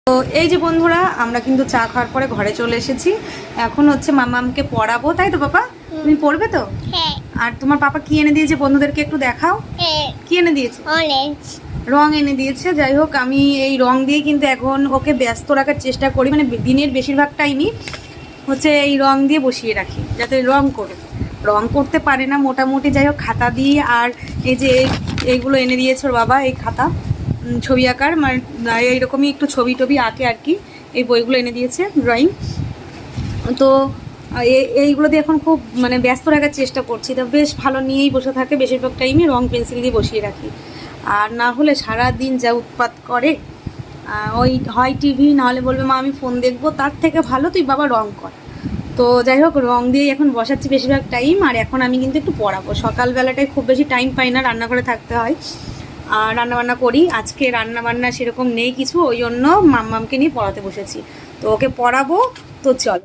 তো এই যে বন্ধুরা, আমরা কিন্তু চা খাওয়ার পরে ঘরে চলে এসেছি। এখন হচ্ছে মামামকে পড়াবো, তাই তো পাপা? তুমি পড়বে তো? হ্যাঁ। আর তোমার পাপা কি এনে দিয়েছে বন্ধুদেরকে একটু দেখাও। হ্যাঁ। কি এনে দিয়েছে? অরেঞ্জ রং এনে দিয়েছে। যাই হোক, আমি এই রং দিয়ে কিন্তু এখন ওকে ব্যস্ত রাখার চেষ্টা করি, মানে দিনের বেশিরভাগ টাইমই হচ্ছে এই রং দিয়ে বসিয়ে রাখি যাতে রং করে। রং করতে পারে না মোটামুটি। যাই হোক, খাতা দিয়ে আর এই যে এইগুলো এনে দিয়েছে ওর বাবা, এই খাতা ছবি আঁকার, মানে এইরকমই একটু ছবি টবি আঁকে আর কি। এই বইগুলো এনে দিয়েছে ড্রয়িং। তো এইগুলো দিয়ে এখন খুব মানে ব্যস্ত রাখার চেষ্টা করছি। তো বেশ ভালো নিয়েই বসে থাকে, বেশিরভাগ টাইমে রং পেন্সিল দিয়ে বসিয়ে রাখি। আর না হলে সারা দিন যা উৎপাত করে, ওই হয় টিভি, নাহলে বলবে মা আমি ফোন দেখবো। তার থেকে ভালো তুই বাবা রং কর। তো যাই হোক, রং দিয়েই এখন বসাচ্ছি বেশিরভাগ টাইম। আর এখন আমি কিন্তু একটু পড়াবো। সকালবেলাটায় খুব বেশি টাইম পাই না, রান্নাঘরে থাকতে হয় আর রান্নাবান্না করি। আজকে রান্নাবান্না সেরকম নেই কিছু, ওই জন্য মাম্মামকে নিয়ে পড়াতে বসেছি। তো ওকে পড়াবো, তো চল।